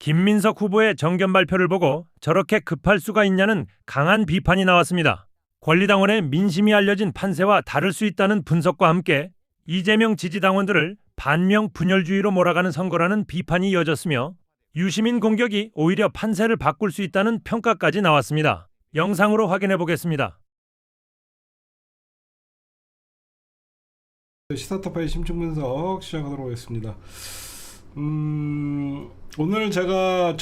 김민석 후보의 정견 발표를 보고 저렇게 급할 수가 있냐는 강한 비판이 나왔습니다. 권리당원의 민심이 알려진 판세와 다를 수 있다는 분석과 함께 이재명 지지당원들을 반명 분열주의로 몰아가는 선거라는 비판이 이어졌으며 유시민 공격이 오히려 판세를 바꿀 수 있다는 평가까지 나왔습니다. 영상으로 확인해 보겠습니다. 시사타파의 심층 분석 시작하도록 하겠습니다. 오늘 제가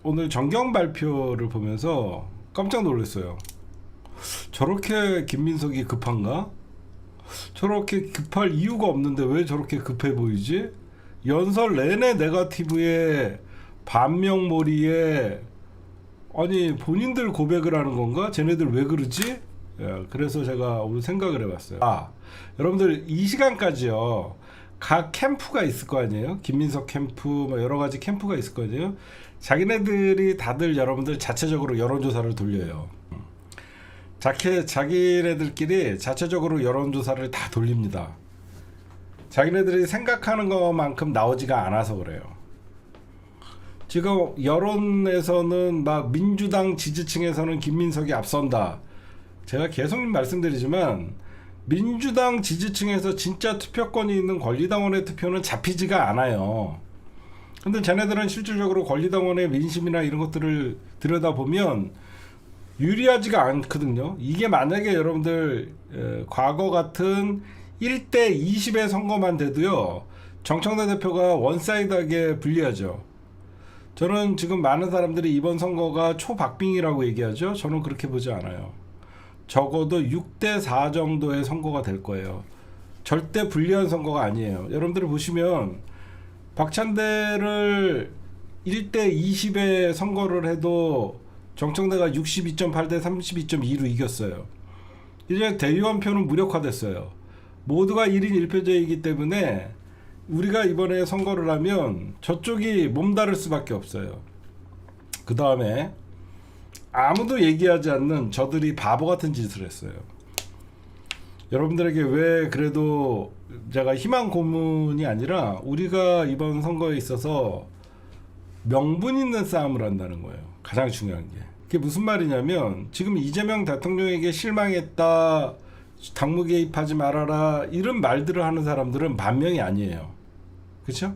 오늘 정경 발표를 보면서 깜짝 놀랐어요. 저렇게 김민석이 급한가? 저렇게 급할 이유가 없는데 왜 저렇게 급해 보이지? 연설 내내 네거티브에 반명몰이에 아니 본인들 고백을 하는 건가? 쟤네들 왜 그러지? 그래서 제가 오늘 생각을 해봤어요. 여러분들 이 시간까지요 각 캠프가 있을 거 아니에요? 김민석 캠프 뭐 여러 가지 캠프가 있을 거 아니에요? 자기네들이 다들 여러분들 자체적으로 여론조사를 돌려요. 자기네들끼리 자체적으로 여론조사를 다 돌립니다. 자기네들이 생각하는 것만큼 나오지가 않아서 그래요. 지금 여론에서는 막 민주당 지지층에서는 김민석이 앞선다. 제가 계속 말씀드리지만 민주당 지지층에서 진짜 투표권이 있는 권리당원의 투표는 잡히지가 않아요. 근데 쟤네들은 실질적으로 권리당원의 민심이나 이런 것들을 들여다보면 유리하지가 않거든요. 이게 만약에 여러분들 과거 같은 1대 20의 선거만 돼도요 정청래 대표가 원사이드하게 불리하죠. 저는 지금 많은 사람들이 이번 선거가 초박빙이라고 얘기하죠. 저는 그렇게 보지 않아요. 적어도 6대 4 정도의 선거가 될 거예요. 절대 불리한 선거가 아니에요. 여러분들이 보시면 박찬대를 1대 20의 선거를 해도 정청래가 62.8대 32.2로 이겼어요. 이제 대의원표는 무력화됐어요. 모두가 1인 1표제이기 때문에 우리가 이번에 선거를 하면 저쪽이 몸다를 수밖에 없어요. 그 다음에 아무도 얘기하지 않는 저들이 바보 같은 짓을 했어요. 여러분들에게 왜 그래도 제가 희망 고문이 아니라 우리가 이번 선거에 있어서 명분 있는 싸움을 한다는 거예요. 가장 중요한 게. 그게 무슨 말이냐면 지금 이재명 대통령에게 실망했다, 당무 개입하지 말아라 이런 말들을 하는 사람들은 반명이 아니에요. 그렇죠?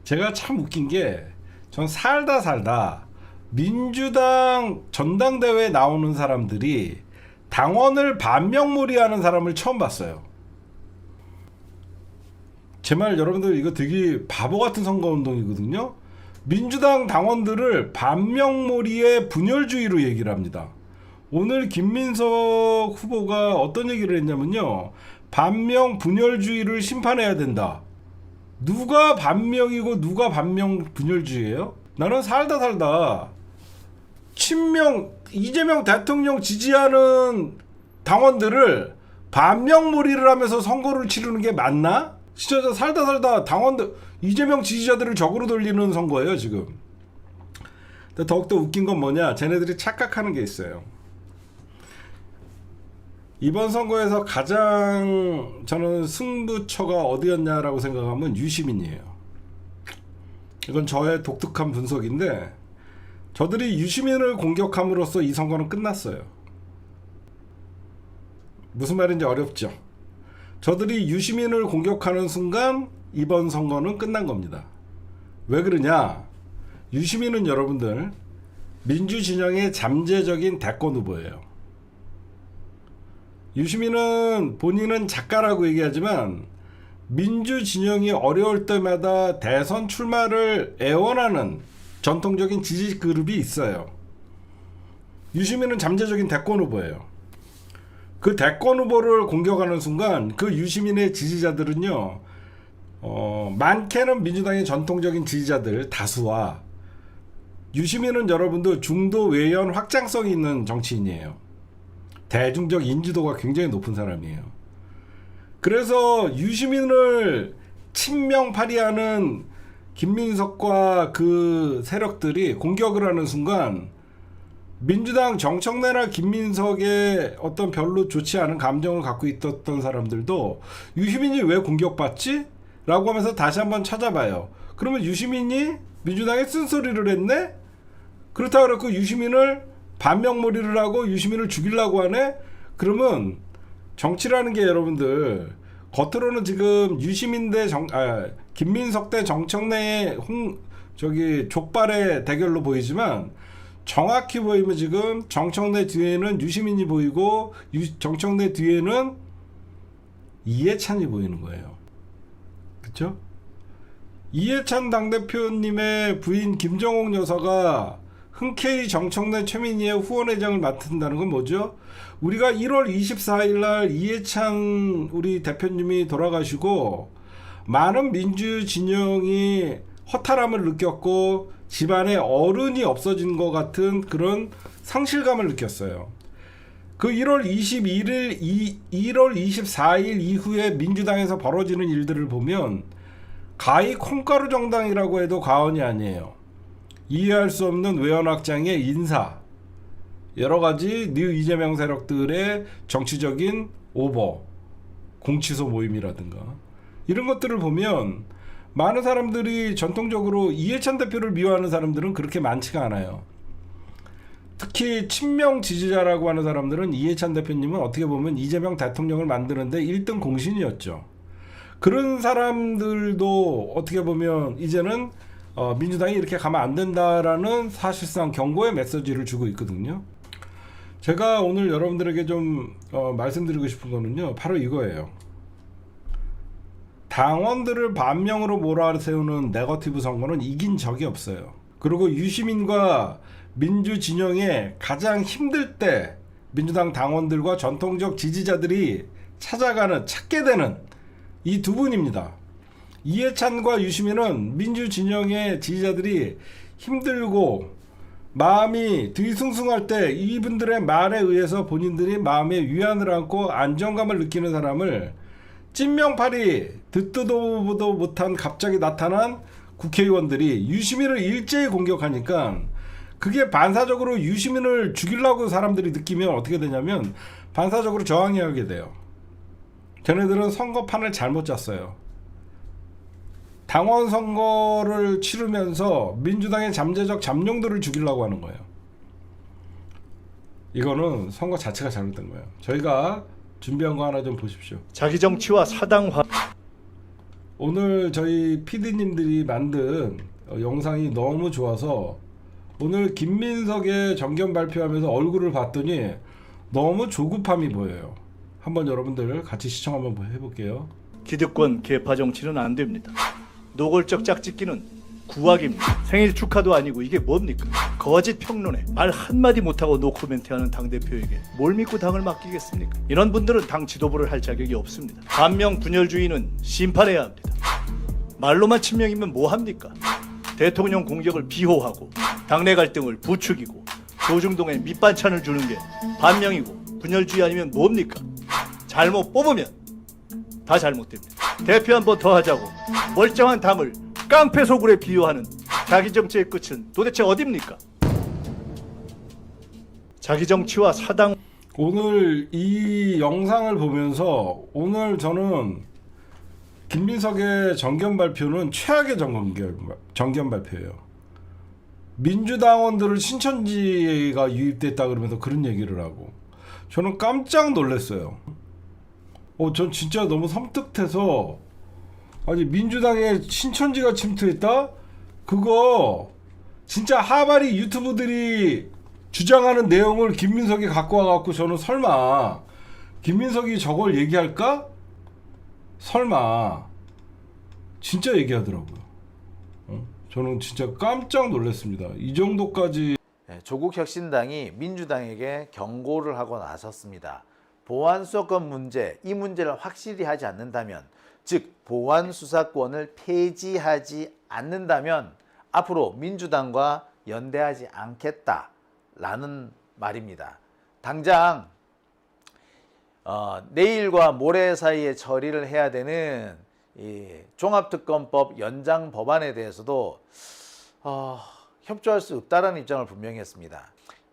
제가 참 웃긴 게 전 살다 민주당 전당대회에 나오는 사람들이 당원을 반명몰이하는 사람을 처음 봤어요. 제 말 여러분들 이거 되게 바보 같은 선거운동이거든요. 민주당 당원들을 반명몰이의 분열주의로 얘기를 합니다. 오늘 김민석 후보가 어떤 얘기를 했냐면요. 반명 분열주의를 심판해야 된다. 누가 반명이고 누가 반명 분열주의예요? 나는 살다 친명 이재명 대통령 지지하는 당원들을 반명몰이를 하면서 선거를 치르는 게 맞나? 진짜 살다 당원들 이재명 지지자들을 적으로 돌리는 선거예요 지금. 근데 더욱더 웃긴 건 뭐냐, 쟤네들이 착각하는 게 있어요. 이번 선거에서 가장 저는 승부처가 어디였냐라고 생각하면 유시민이에요. 이건 저의 독특한 분석인데 저들이 유시민을 공격함으로써 이 선거는 끝났어요. 무슨 말인지 어렵죠? 저들이 유시민을 공격하는 순간 이번 선거는 끝난 겁니다. 왜 그러냐? 유시민은 여러분들 민주진영의 잠재적인 대권 후보예요. 유시민은 본인은 작가라고 얘기하지만 민주진영이 어려울 때마다 대선 출마를 애원하는 전통적인 지지 그룹이 있어요. 유시민은 잠재적인 대권 후보예요. 그 대권 후보를 공격하는 순간 그 유시민의 지지자들은요 많게는 민주당의 전통적인 지지자들 다수와 유시민은 여러분들 중도 외연 확장성이 있는 정치인이에요. 대중적 인지도가 굉장히 높은 사람이에요. 그래서 유시민을 친명파리하는 김민석과 그 세력들이 공격을 하는 순간 민주당 정청래나 김민석의 어떤 별로 좋지 않은 감정을 갖고 있었던 사람들도 유시민이 왜 공격받지? 라고 하면서 다시 한번 찾아봐요. 그러면 유시민이 민주당이 쓴소리를 했네? 그렇다고 그래서 유시민을 반명몰이를 하고 유시민을 죽이려고 하네? 그러면 정치라는 게 여러분들 겉으로는 지금 유시민 대 김민석 대 정청래의 족발의 대결로 보이지만 정확히 보이면 지금 정청래 뒤에는 유시민이 보이고 정청래 뒤에는 이해찬이 보이는 거예요. 그렇죠? 이해찬 당대표님의 부인 김정옥 여사가 흔쾌히 정청래 최민희의 후원회장을 맡은다는 건 뭐죠? 우리가 1월 24일 날 이해찬 우리 대표님이 돌아가시고 많은 민주 진영이 허탈함을 느꼈고 집안에 어른이 없어진 것 같은 그런 상실감을 느꼈어요. 그 1월 24일 이후에 민주당에서 벌어지는 일들을 보면 가히 콩가루 정당이라고 해도 과언이 아니에요. 이해할 수 없는 외연확장의 인사, 여러 가지 뉴 이재명 세력들의 정치적인 오버, 공치소 모임이라든가 이런 것들을 보면 많은 사람들이 전통적으로 이해찬 대표를 미워하는 사람들은 그렇게 많지가 않아요. 특히 친명 지지자라고 하는 사람들은 이해찬 대표님은 어떻게 보면 이재명 대통령을 만드는데 1등 공신이었죠. 그런 사람들도 어떻게 보면 이제는 민주당이 이렇게 가면 안 된다라는 사실상 경고의 메시지를 주고 있거든요. 제가 오늘 여러분들에게 좀 말씀드리고 싶은 거는요, 바로 이거예요. 당원들을 반명으로 몰아세우는 네거티브 선거는 이긴 적이 없어요. 그리고 유시민과 민주 진영에 가장 힘들 때 민주당 당원들과 전통적 지지자들이 찾게 되는 이 두 분입니다. 이해찬과 유시민은 민주 진영의 지지자들이 힘들고 마음이 뒤숭숭할 때 이분들의 말에 의해서 본인들이 마음에 위안을 안고 안정감을 느끼는 사람을 찐명파리 듣도 보도 못한 갑자기 나타난 국회의원들이 유시민을 일제히 공격하니까 그게 반사적으로 유시민을 죽이려고 사람들이 느끼면 어떻게 되냐면 반사적으로 저항하게 돼요. 쟤네들은 선거판을 잘못 짰어요. 당원 선거를 치르면서 민주당의 잠재적 잠룡들을 죽이려고 하는 거예요. 이거는 선거 자체가 잘못된 거예요. 저희가 준비한 거 하나 좀 보십시오. 자기 정치와 사당화. 오늘 저희 PD님들이 만든 영상이 너무 좋아서 오늘 김민석의 정견 발표하면서 얼굴을 봤더니 너무 조급함이 보여요. 한번 여러분들 같이 시청 한번 해볼게요. 기득권 계파 정치는 안 됩니다. 노골적 짝짓기는 구악입니다. 생일 축하도 아니고 이게 뭡니까? 거짓 평론에 말 한마디 못하고 노코멘트하는 당대표에게 뭘 믿고 당을 맡기겠습니까? 이런 분들은 당 지도부를 할 자격이 없습니다. 반명 분열주의는 심판해야 합니다. 말로만 친명이면 뭐합니까? 대통령 공격을 비호하고 당내 갈등을 부추기고 조중동에 밑반찬을 주는 게 반명이고 분열주의 아니면 뭡니까? 잘못 뽑으면 다 잘못됩니다. 대표 한 번 더 하자고 멀쩡한 당을 깡패 소굴에 비유하는 자기 정치의 끝은 도대체 어딥니까? 자기 정치와 사당. 오늘 이 영상을 보면서 오늘 저는 김민석의 정견 발표는 최악의 정견 발표예요. 민주당원들을 신천지가 유입됐다 그러면서 그런 얘기를 하고 저는 깜짝 놀랐어요. 전 진짜 너무 섬뜩해서 아니 민주당에 신천지가 침투했다? 그거 진짜 하바리 유튜브들이 주장하는 내용을 김민석이 갖고 와갖고 저는 설마 김민석이 저걸 얘기할까? 설마 진짜 얘기하더라고요. 저는 진짜 깜짝 놀랐습니다. 이 정도까지. 조국 혁신당이 민주당에게 경고를 하고 나섰습니다. 보안 수사권 문제, 이 문제를 확실히 하지 않는다면, 즉 보안 수사권을 폐지하지 않는다면 앞으로 민주당과 연대하지 않겠다라는 말입니다. 당장 내일과 모레 사이에 처리를 해야 되는 이 종합특검법 연장 법안에 대해서도 협조할 수 없다라는 입장을 분명히 했습니다.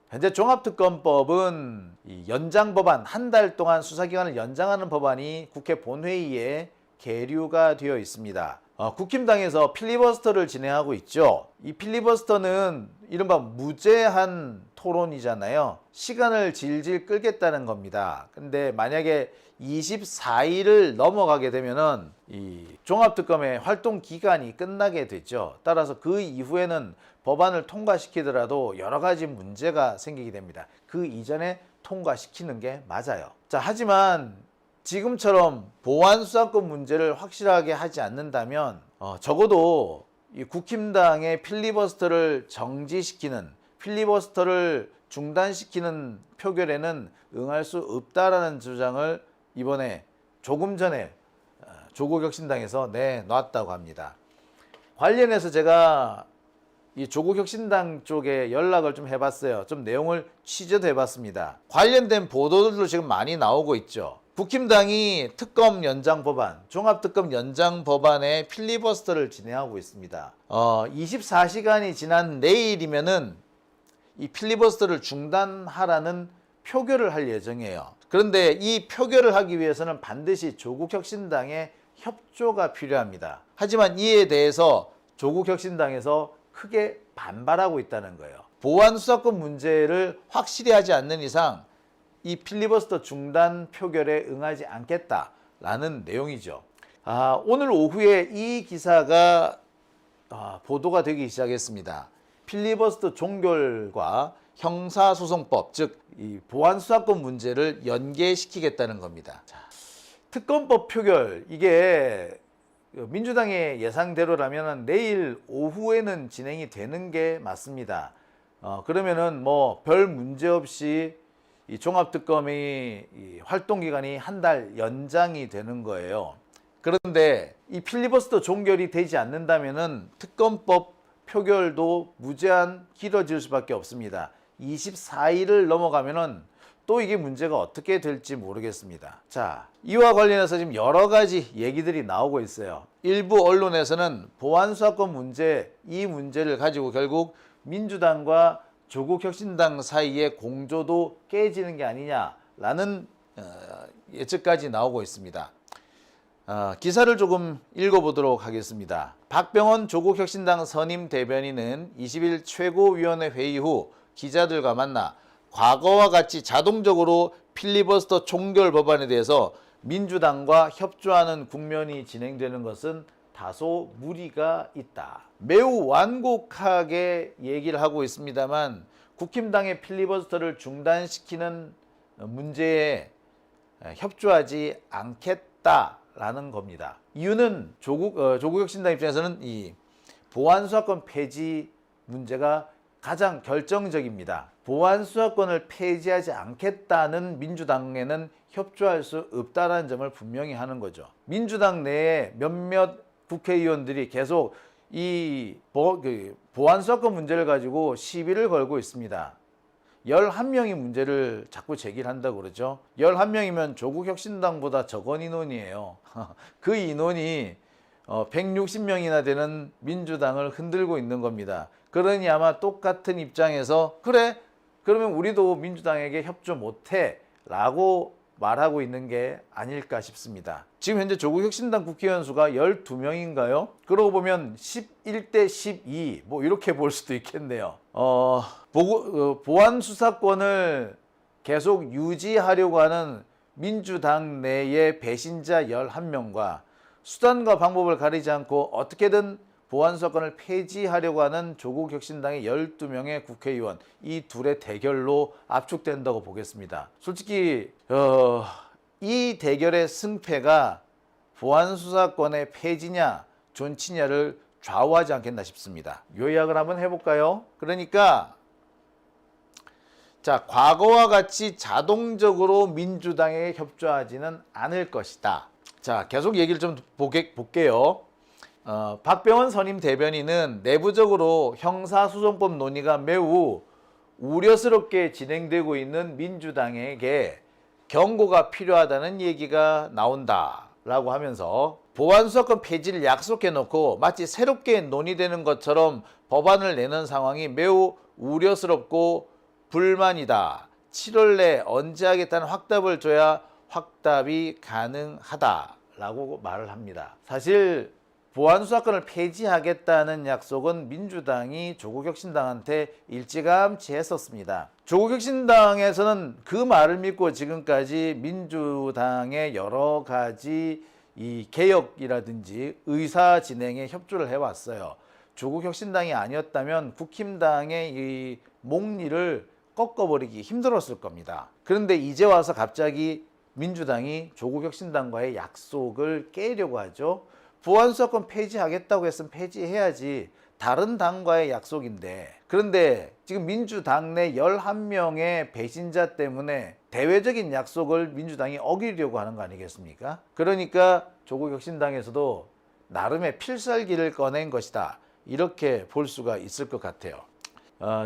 현재 종합특검법은 이 연장 법안, 한 달 동안 수사기간을 연장하는 법안이 국회 본회의에 계류가 되어 있습니다. 국힘당에서 필리버스터를 진행하고 있죠. 이 필리버스터는 이른바 무제한 토론이잖아요. 시간을 질질 끌겠다는 겁니다. 근데 만약에 24일을 넘어가게 되면은 이 종합특검의 활동 기간이 끝나게 되죠. 따라서 그 이후에는 법안을 통과시키더라도 여러 가지 문제가 생기게 됩니다. 그 이전에 통과시키는 게 맞아요. 자, 하지만 지금처럼 보안 수사권 문제를 확실하게 하지 않는다면 적어도 이 국힘당의 필리버스터를 정지시키는, 필리버스터를 중단시키는 표결에는 응할 수 없다라는 주장을 이번에 조금 전에 조국혁신당에서 내놨다고 합니다. 관련해서 제가 이 조국혁신당 쪽에 연락을 좀 해봤어요. 좀 내용을 취재도 해봤습니다. 관련된 보도들도 지금 많이 나오고 있죠. 국힘당이 특검 연장 법안, 종합특검 연장 법안의 필리버스터를 진행하고 있습니다. 24시간이 지난 내일이면은 이 필리버스터를 중단하라는 표결을 할 예정이에요. 그런데 이 표결을 하기 위해서는 반드시 조국혁신당의 협조가 필요합니다. 하지만 이에 대해서 조국혁신당에서 크게 반발하고 있다는 거예요. 보안 수사권 문제를 확실히 하지 않는 이상 이 필리버스터 중단 표결에 응하지 않겠다라는 내용이죠. 오늘 오후에 이 기사가 보도가 되기 시작했습니다. 필리버스터 종결과 형사소송법, 즉 이 보안 수사권 문제를 연계시키겠다는 겁니다. 자, 특검법 표결, 이게 민주당의 예상대로라면 내일 오후에는 진행이 되는 게 맞습니다. 그러면은 뭐 별 문제 없이 이 종합특검의 이 활동 기간이 한 달 연장이 되는 거예요. 그런데 이 필리버스터 종결이 되지 않는다면은 특검법 표결도 무제한 길어질 수밖에 없습니다. 24일을 넘어가면은 또 이게 문제가 어떻게 될지 모르겠습니다. 자, 이와 관련해서 지금 여러 가지 얘기들이 나오고 있어요. 일부 언론에서는 보안 수사권 문제, 이 문제를 가지고 결국 민주당과 조국혁신당 사이의 공조도 깨지는 게 아니냐라는 예측까지 나오고 있습니다. 기사를 조금 읽어보도록 하겠습니다. 박병원 조국혁신당 선임 대변인은 20일 최고위원회 회의 후 기자들과 만나 과거와 같이 자동적으로 필리버스터 종결 법안에 대해서 민주당과 협조하는 국면이 진행되는 것은 다소 무리가 있다. 매우 완곡하게 얘기를 하고 있습니다만 국힘당의 필리버스터를 중단시키는 문제에 협조하지 않겠다라는 겁니다. 이유는 조국혁신당 입장에서는 이 보안수사권 폐지 문제가 가장 결정적입니다. 보안수사권을 폐지하지 않겠다는 민주당에는 협조할 수 없다는 점을 분명히 하는 거죠. 민주당 내에 몇몇 국회의원들이 계속 이 보안수사권 문제를 가지고 시비를 걸고 있습니다. 11명이 문제를 자꾸 제기를 한다고 그러죠. 11명이면 조국혁신당보다 적은 인원이에요. 그 인원이 160명이나 되는 민주당을 흔들고 있는 겁니다. 그러니 아마 똑같은 입장에서 그래, 그러면 우리도 민주당에게 협조 못해 라고 말하고 있는 게 아닐까 싶습니다. 지금 현재 조국혁신당 국회의원 수가 12명인가요? 그러고 보면 11대 12 뭐 이렇게 볼 수도 있겠네요. 보안 수사권을 계속 유지하려고 하는 민주당 내의 배신자 11명과 수단과 방법을 가리지 않고 어떻게든 보안수사권을 폐지하려고 하는 조국혁신당의 12명의 국회의원, 이 둘의 대결로 압축된다고 보겠습니다. 솔직히 이 대결의 승패가 보안수사권의 폐지냐 존치냐를 좌우하지 않겠나 싶습니다. 요약을 한번 해볼까요? 그러니까 자, 과거와 같이 자동적으로 민주당에 협조하지는 않을 것이다. 자, 계속 얘기를 좀 볼게요. 박병원 선임 대변인은 내부적으로 형사소송법 논의가 매우 우려스럽게 진행되고 있는 민주당에게 경고가 필요하다는 얘기가 나온다라고 하면서 보안수사권 폐지를 약속해놓고 마치 새롭게 논의되는 것처럼 법안을 내는 상황이 매우 우려스럽고 불만이다. 7월 내 언제 하겠다는 확답을 줘야 확답이 가능하다라고 말을 합니다. 사실 보안수사권을 폐지하겠다는 약속은 민주당이 조국혁신당한테 일찌감치 했었습니다. 조국혁신당에서는 그 말을 믿고 지금까지 민주당의 여러 가지 이 개혁이라든지 의사 진행에 협조를 해왔어요. 조국혁신당이 아니었다면 국힘당의 이 목리를 꺾어버리기 힘들었을 겁니다. 그런데 이제 와서 갑자기 민주당이 조국혁신당과의 약속을 깨려고 하죠. 보안수사권 폐지하겠다고 했으면 폐지해야지. 다른 당과의 약속인데. 그런데 지금 민주당 내 11명의 배신자 때문에 대외적인 약속을 민주당이 어기려고 하는 거 아니겠습니까? 그러니까 조국혁신당에서도 나름의 필살기를 꺼낸 것이다. 이렇게 볼 수가 있을 것 같아요.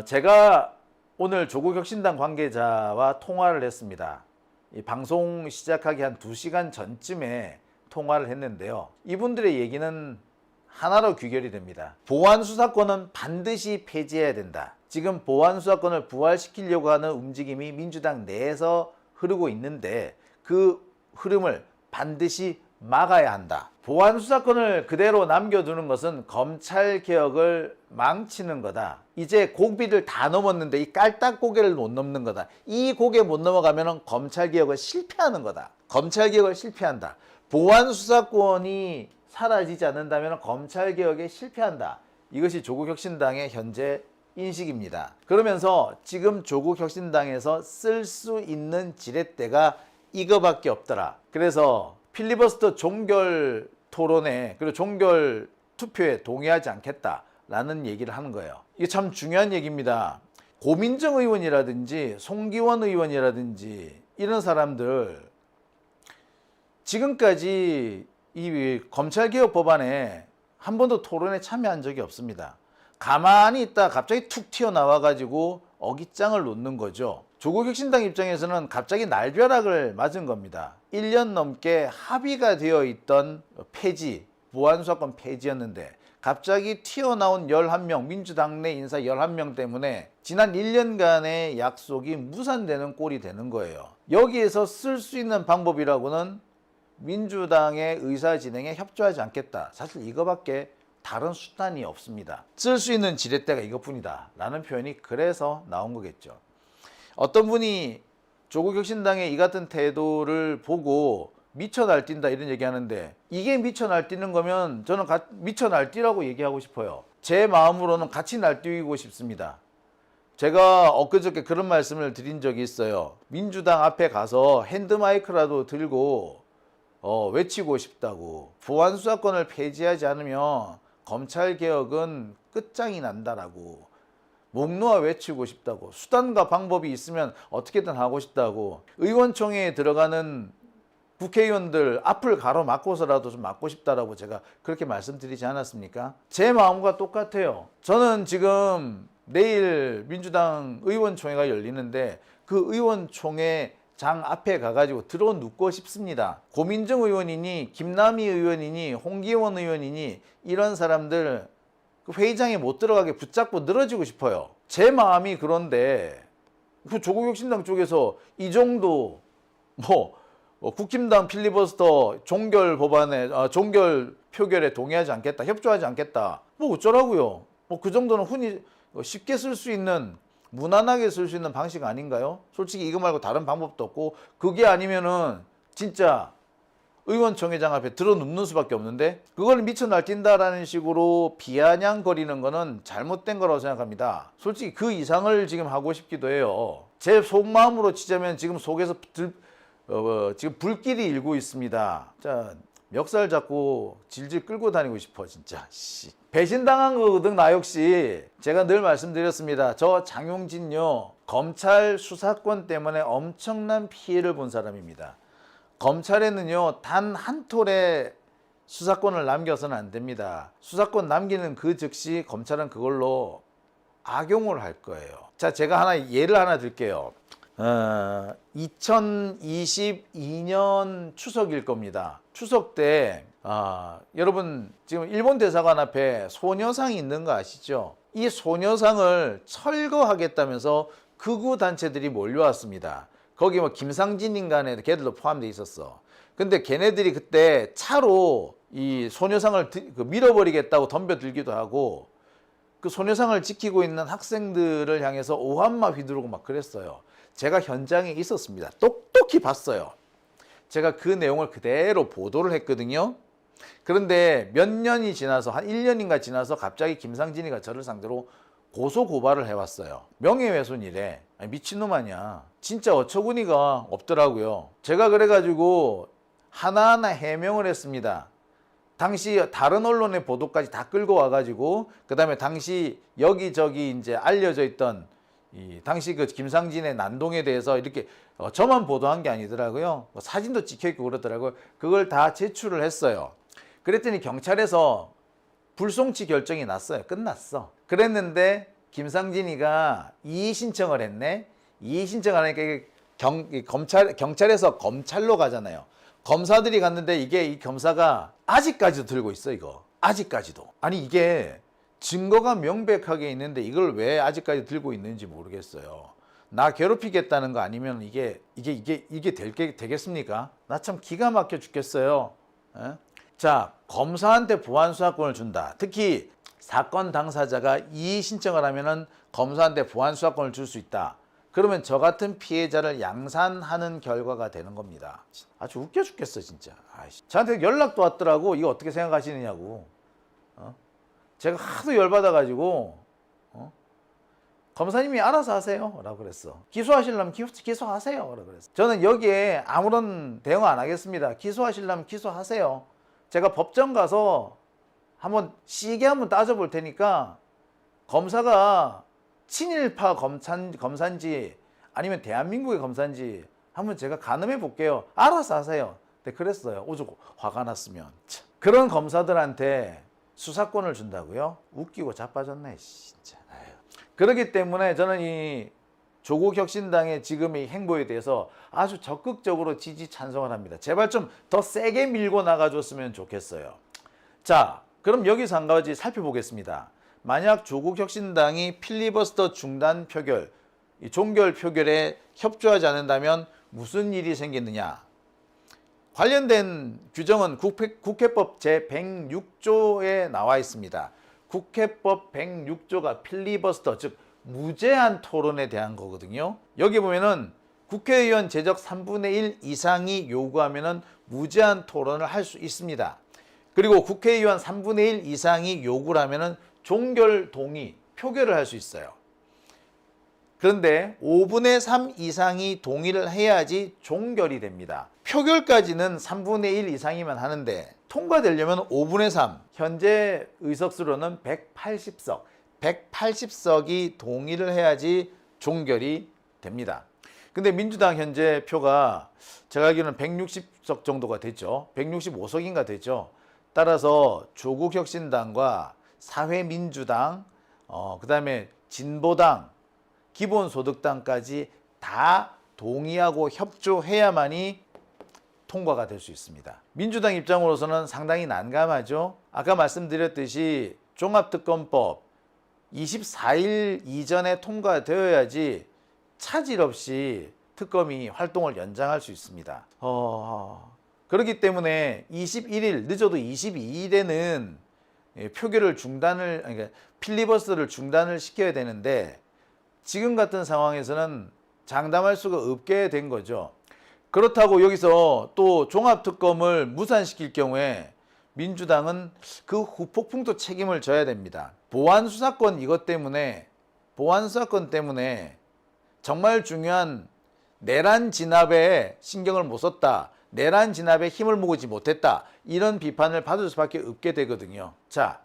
제가 오늘 조국혁신당 관계자와 통화를 했습니다. 이 방송 시작하기 한 2시간 전쯤에 통화를 했는데요. 이분들의 얘기는 하나로 귀결이 됩니다. 보안수사권은 반드시 폐지해야 된다. 지금 보안수사권을 부활시키려고 하는 움직임이 민주당 내에서 흐르고 있는데 그 흐름을 반드시 막아야 한다. 보안수사권을 그대로 남겨두는 것은 검찰개혁을 망치는 거다. 이제 고비를 다 넘었는데 이 깔딱고개를 못 넘는 거다. 이 고개 못 넘어가면 검찰개혁을 실패하는 거다. 검찰개혁을 실패한다. 보안수사권이 사라지지 않는다면 검찰개혁에 실패한다. 이것이 조국혁신당의 현재 인식입니다. 그러면서 지금 조국혁신당에서 쓸 수 있는 지렛대가 이거밖에 없더라. 그래서 필리버스터 종결 토론에 그리고 종결 투표에 동의하지 않겠다라는 얘기를 하는 거예요. 이게 참 중요한 얘기입니다. 고민정 의원이라든지 송기원 의원이라든지 이런 사람들 지금까지 이 검찰개혁 법안에 한 번도 토론에 참여한 적이 없습니다. 가만히 있다 갑자기 툭 튀어나와가지고 어깃장을 놓는 거죠. 조국혁신당 입장에서는 갑자기 날벼락을 맞은 겁니다. 1년 넘게 합의가 되어 있던 폐지, 보안수사권 폐지였는데 갑자기 튀어나온 11명, 민주당 내 인사 11명 때문에 지난 1년간의 약속이 무산되는 꼴이 되는 거예요. 여기에서 쓸 수 있는 방법이라고는 민주당의 의사 진행에 협조하지 않겠다. 사실 이거밖에 다른 수단이 없습니다. 쓸 수 있는 지렛대가 이것뿐이다 라는 표현이 그래서 나온 거겠죠. 어떤 분이 조국혁신당의 이 같은 태도를 보고 미쳐 날뛴다 이런 얘기하는데 이게 미쳐 날뛰는 거면 저는 미쳐 날뛰라고 얘기하고 싶어요. 제 마음으로는 같이 날뛰고 싶습니다. 제가 엊그저께 그런 말씀을 드린 적이 있어요. 민주당 앞에 가서 핸드마이크라도 들고 외치고 싶다고. 보안수사권을 폐지하지 않으면 검찰개혁은 끝장이 난다라고. 목 놓아 외치고 싶다고. 수단과 방법이 있으면 어떻게든 하고 싶다고. 의원총회에 들어가는 국회의원들 앞을 가로막고서라도 좀 막고 싶다라고 제가 그렇게 말씀드리지 않았습니까? 제 마음과 똑같아요. 저는 지금 내일 민주당 의원총회가 열리는데 그 의원총회 장 앞에 가가지고 들어 눕고 싶습니다. 고민정 의원이니 김남희 의원이니 홍기원 의원이니 이런 사람들 회의장에 못 들어가게 붙잡고 늘어지고 싶어요. 제 마음이 그런데 그 조국혁신당 쪽에서 이 정도 국힘당 필리버스터 종결 법안에 종결 표결에 동의하지 않겠다, 협조하지 않겠다. 어쩌라고요? 그 정도는 흔히 쉽게 쓸 수 있는 무난하게 쓸 수 있는 방식 아닌가요? 솔직히 이거 말고 다른 방법도 없고 그게 아니면은 진짜 의원총회장 앞에 들어 눕는 수밖에 없는데 그걸 미쳐 날뛴다라는 식으로 비아냥거리는 거는 잘못된 거라고 생각합니다. 솔직히 그 이상을 지금 하고 싶기도 해요. 제 속마음으로 치자면 지금 속에서 지금 불길이 일고 있습니다. 자, 멱살 잡고 질질 끌고 다니고 싶어 진짜. 배신당한 거거든 나 역시. 제가 늘 말씀드렸습니다. 저 장용진요 검찰 수사권 때문에 엄청난 피해를 본 사람입니다. 검찰에는요 단 한 톨의 수사권을 남겨서는 안 됩니다. 수사권 남기는 그 즉시 검찰은 그걸로 악용을 할 거예요. 자, 제가 예를 하나 들게요. 2022년 추석일 겁니다. 추석 때 여러분 지금 일본 대사관 앞에 소녀상이 있는 거 아시죠? 이 소녀상을 철거하겠다면서 극우 단체들이 몰려왔습니다. 거기 김상진 인간에 걔들도 포함되어 있었어. 근데 걔네들이 그때 차로 이 소녀상을 밀어버리겠다고 덤벼들기도 하고 그 소녀상을 지키고 있는 학생들을 향해서 오한마 휘두르고 막 그랬어요. 제가 현장에 있었습니다. 똑똑히 봤어요. 제가 그 내용을 그대로 보도를 했거든요. 그런데 몇 년이 지나서 한 1년인가 지나서 갑자기 김상진이가 저를 상대로 고소 고발을 해왔어요. 명예훼손이래. 아니, 미친놈 아니야. 진짜 어처구니가 없더라고요. 제가 그래가지고 하나하나 해명을 했습니다. 당시 다른 언론의 보도까지 다 끌고 와가지고 그 다음에 당시 여기저기 이제 알려져 있던 이 당시 그 김상진의 난동에 대해서 이렇게 저만 보도한 게 아니더라고요. 사진도 찍혀있고 그러더라고요. 그걸 다 제출을 했어요. 그랬더니 경찰에서 불송치 결정이 났어요. 끝났어. 그랬는데 김상진이가 이의 신청을 했네. 이의 신청을 하니까 이게 경찰에서 검찰로 가잖아요. 검사들이 갔는데 이게 이 검사가 아직까지도 들고 있어 이거. 아직까지도. 아니 이게 증거가 명백하게 있는데 이걸 왜 아직까지 들고 있는지 모르겠어요. 나 괴롭히겠다는 거 아니면 이게 되겠습니까? 나 참 기가 막혀 죽겠어요. 에? 자, 검사한테 보안 수사권을 준다. 특히 사건 당사자가 이의 신청을 하면은 검사한테 보안 수사권을 줄 수 있다. 그러면 저 같은 피해자를 양산하는 결과가 되는 겁니다. 아주 웃겨 죽겠어 진짜. 아이씨. 저한테 연락도 왔더라고. 이거 어떻게 생각하시느냐고. 제가 하도 열받아가지고 검사님이 알아서 하세요 라고 그랬어. 기소하시려면 기소하세요 라고 그랬어. 저는 여기에 아무런 대응 안 하겠습니다. 기소하시려면 기소하세요. 제가 법정 가서 한번 시게 한번 따져볼 테니까 검사가 친일파 검사인지 아니면 대한민국의 검사인지 한번 제가 가늠해 볼게요. 알아서 하세요. 네, 그랬어요. 오죽 화가 났으면. 참. 그런 검사들한테 수사권을 준다고요? 웃기고 자빠졌네 진짜. 아유. 그렇기 때문에 저는 이 조국 혁신당의 지금의 행보에 대해서 아주 적극적으로 지지 찬성을 합니다. 제발 좀 더 세게 밀고 나가줬으면 좋겠어요. 자, 그럼 여기서 한 가지 살펴보겠습니다. 만약 조국 혁신당이 필리버스터 중단 표결, 이 종결 표결에 협조하지 않는다면 무슨 일이 생기느냐? 관련된 규정은 국회법 제106조에 나와 있습니다. 국회법 106조가 필리버스터, 즉 무제한 토론에 대한 거거든요. 여기 보면은 국회의원 제적 3분의 1 이상이 요구하면은 무제한 토론을 할 수 있습니다. 그리고 국회의원 3분의 1 이상이 요구를 하면은 종결 동의, 표결을 할 수 있어요. 그런데 5분의 3 이상이 동의를 해야지 종결이 됩니다. 표결까지는 3분의 1 이상이면 하는데 통과되려면 5분의 3, 현재 의석수로는 180석, 180석이 동의를 해야지 종결이 됩니다. 근데 민주당 현재 표가 제가 알기로는 160석 정도가 됐죠. 165석인가 됐죠. 따라서 조국혁신당과 사회민주당, 그 다음에 진보당, 기본소득당까지 다 동의하고 협조해야만이 통과가 될 수 있습니다. 민주당 입장으로서는 상당히 난감하죠. 아까 말씀드렸듯이 종합특검법 24일 이전에 통과되어야지 차질 없이 특검이 활동을 연장할 수 있습니다. 그렇기 때문에 21일, 늦어도 22일에는 표결을 그러니까 필리버스터를 중단을 시켜야 되는데 지금 같은 상황에서는 장담할 수가 없게 된 거죠. 그렇다고 여기서 또 종합특검을 무산시킬 경우에 민주당은 그 후폭풍도 책임을 져야 됩니다. 보안수사권 때문에 정말 중요한 내란 진압에 신경을 못 썼다. 내란 진압에 힘을 모으지 못했다. 이런 비판을 받을 수밖에 없게 되거든요. 자,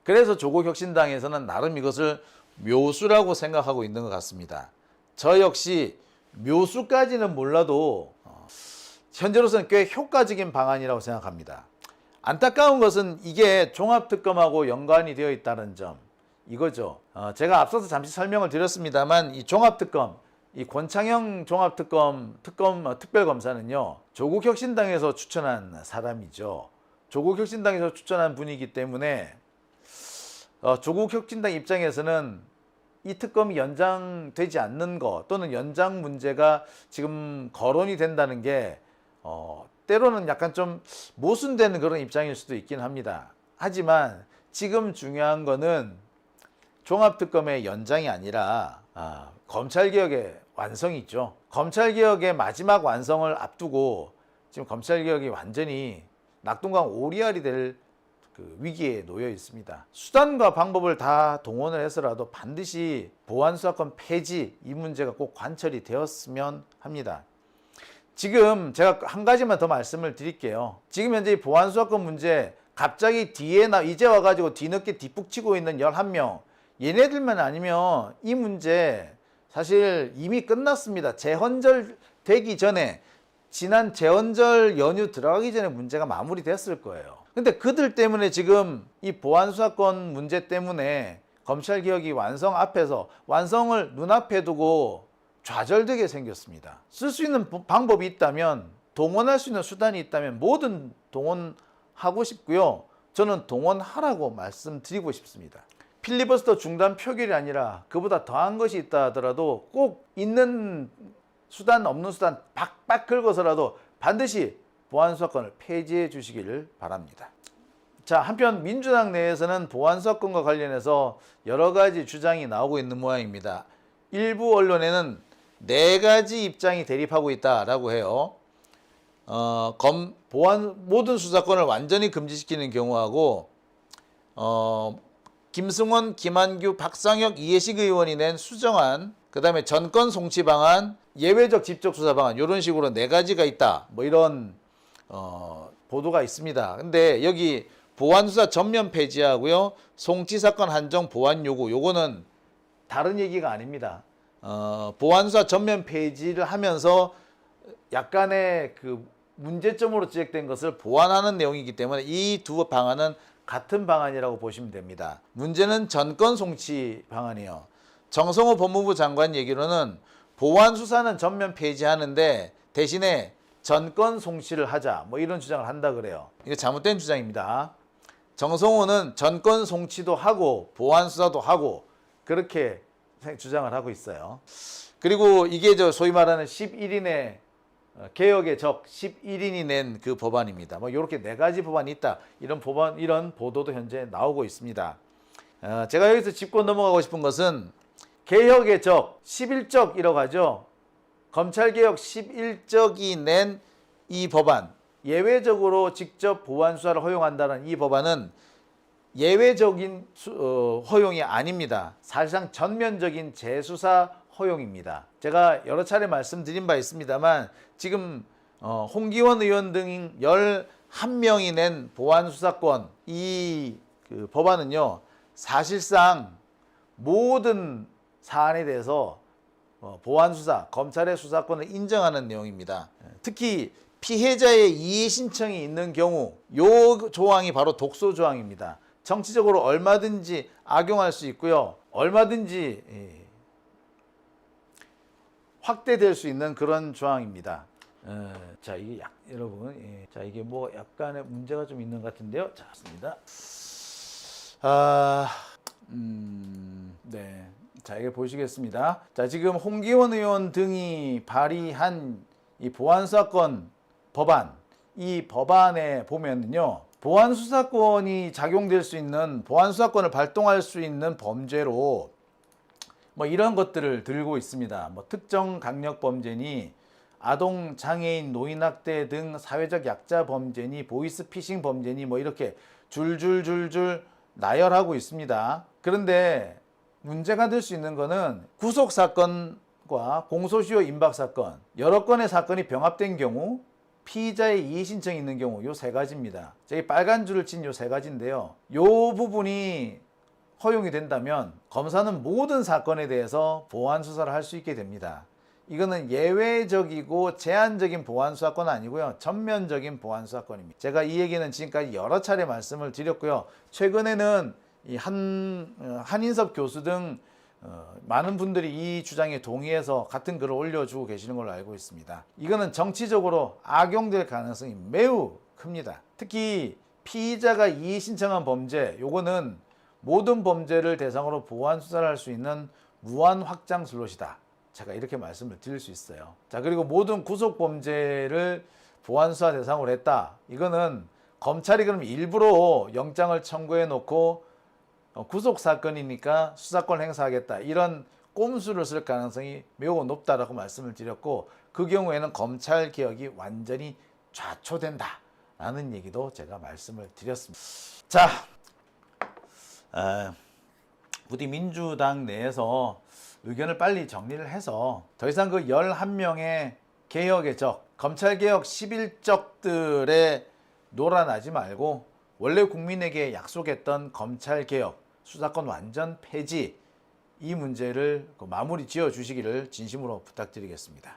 그래서 조국혁신당에서는 나름 이것을 묘수라고 생각하고 있는 것 같습니다. 저 역시 묘수까지는 몰라도 현재로서는 꽤 효과적인 방안이라고 생각합니다. 안타까운 것은 이게 종합특검하고 연관이 되어 있다는 점, 이거죠. 제가 앞서서 잠시 설명을 드렸습니다만 이 종합특검, 이 권창형 종합특검 특별검사는요, 조국혁신당에서 추천한 사람이죠. 조국혁신당에서 추천한 분이기 때문에 조국혁신당 입장에서는 이 특검이 연장되지 않는 것 또는 연장 문제가 지금 거론이 된다는 게 때로는 약간 좀 모순되는 그런 입장일 수도 있긴 합니다. 하지만 지금 중요한 거는 종합특검의 연장이 아니라 검찰개혁의 완성이 있죠. 검찰개혁의 마지막 완성을 앞두고 지금 검찰개혁이 완전히 낙동강 오리알이 될 그 위기에 놓여 있습니다. 수단과 방법을 다 동원을 해서라도 반드시 보안수사권 폐지 이 문제가 꼭 관철이 되었으면 합니다. 지금 제가 한 가지만 더 말씀을 드릴게요. 지금 현재 이 보안수사권 문제 갑자기 이제 와가지고 뒤늦게 뒷북치고 있는 11명 얘네들만 아니면 이 문제 사실 이미 끝났습니다. 재헌절 되기 전에 지난 재헌절 연휴 들어가기 전에 문제가 마무리됐을 거예요. 근데 그들 때문에 지금 이 보안수사권 문제 때문에 검찰개혁이 완성을 눈앞에 두고 좌절되게 생겼습니다. 쓸 수 있는 방법이 있다면 동원할 수 있는 수단이 있다면 뭐든 동원하고 싶고요. 저는 동원하라고 말씀드리고 싶습니다. 필리버스터 중단 표결이 아니라 그보다 더한 것이 있다 하더라도 꼭 있는 수단 없는 수단 박박 긁어서라도 반드시 보안수사권을 폐지해 주시기를 바랍니다. 자, 한편 민주당 내에서는 보안수사권과 관련해서 여러 가지 주장이 나오고 있는 모양입니다. 일부 언론에는 4가지 입장이 대립하고 있다라고 해요. 모든 수사권을 완전히 금지시키는 경우하고 김승원, 김한규, 박상혁, 이해식 의원이 낸 수정안, 그 다음에 전권 송치 방안, 예외적 직접 수사 방안 이런 식으로 4가지가 있다. 뭐 이런 보도가 있습니다. 근데 여기 보안수사 전면 폐지하고요. 송치 사건 한정 보안 요구 요거는 다른 얘기가 아닙니다. 보안수사 전면 폐지를 하면서 약간의 그 문제점으로 지적된 것을 보완하는 내용이기 때문에 이 두 방안은 같은 방안이라고 보시면 됩니다. 문제는 전권 송치 방안이요. 정성호 법무부 장관 얘기로는 보안수사는 전면 폐지하는데 대신에 전권 송치를 하자 뭐 이런 주장을 한다 그래요. 이거 잘못된 주장입니다. 정성호는 전권 송치도 하고 보안수사도 하고 그렇게 주장을 하고 있어요. 그리고 이게 소위 말하는 11인의 개혁의 적 11인이 낸 그 법안입니다. 뭐 이렇게 4가지 법안이 있다. 이런 보도도 현재 나오고 있습니다. 제가 여기서 짚고 넘어가고 싶은 것은 개혁의 적 11적이라고 하죠. 검찰개혁 11적이 낸 이 법안, 예외적으로 직접 보안수사를 허용한다는 이 법안은 예외적인 허용이 아닙니다. 사실상 전면적인 재수사 허용입니다. 제가 여러 차례 말씀드린 바 있습니다만 지금 홍기원 의원 등 11명이 낸 보안수사권 이 법안은요. 사실상 모든 사안에 대해서 보안수사, 검찰의 수사권을 인정하는 내용입니다. 특히 피해자의 이의 신청이 있는 경우 이 조항이 바로 독소 조항입니다. 정치적으로 얼마든지 악용할 수 있고요. 얼마든지 확대될 수 있는 그런 조항입니다. 자, 이게 여러분, 자, 이게 뭐 약간의 문제가 좀 있는 것 같은데요. 자, 맞습니다. 네. 자, 이게 보시겠습니다. 자, 지금 홍기원 의원 등이 발의한 이 보안수사권 법안, 이 법안에 보면요. 보안수사권이 작용될 수 있는, 보안수사권을 발동할 수 있는 범죄로 뭐 이런 것들을 들고 있습니다. 뭐 특정 강력 범죄니, 아동, 장애인, 노인학대 등 사회적 약자 범죄니, 보이스피싱 범죄니 뭐 이렇게 줄줄줄줄 나열하고 있습니다. 그런데 문제가 될 수 있는 거는 구속사건과 공소시효 임박사건, 여러 건의 사건이 병합된 경우, 피의자의 이의 신청이 있는 경우 요 3가지입니다. 저기 빨간 줄을 친 요 3가지인데요. 요 부분이 허용이 된다면 검사는 모든 사건에 대해서 보안수사를 할 수 있게 됩니다. 이거는 예외적이고 제한적인 보안수사권은 아니고요. 전면적인 보안수사권입니다. 제가 이 얘기는 지금까지 여러 차례 말씀을 드렸고요. 최근에는 이 한인섭 교수 등 많은 분들이 이 주장에 동의해서 같은 글을 올려주고 계시는 걸로 알고 있습니다. 이거는 정치적으로 악용될 가능성이 매우 큽니다. 특히 피의자가 이의 신청한 범죄, 요거는 모든 범죄를 대상으로 보안 수사를 할 수 있는 무한 확장 슬롯이다. 제가 이렇게 말씀을 드릴 수 있어요. 자, 그리고 모든 구속 범죄를 보안수사 대상으로 했다. 이거는 검찰이 그럼 일부러 영장을 청구해 놓고 구속 사건이니까 수사권 행사하겠다. 이런 꼼수를 쓸 가능성이 매우 높다라고 말씀을 드렸고, 그 경우에는 검찰 개혁이 완전히 좌초된다라는 얘기도 제가 말씀을 드렸습니다. 자, 부디 민주당 내에서 의견을 빨리 정리를 해서 더 이상 그 11명의 개혁의 적, 검찰개혁 11적들에 놀아나지 말고 원래 국민에게 약속했던 검찰개혁, 수사권 완전 폐지, 이 문제를 마무리 지어 주시기를 진심으로 부탁드리겠습니다.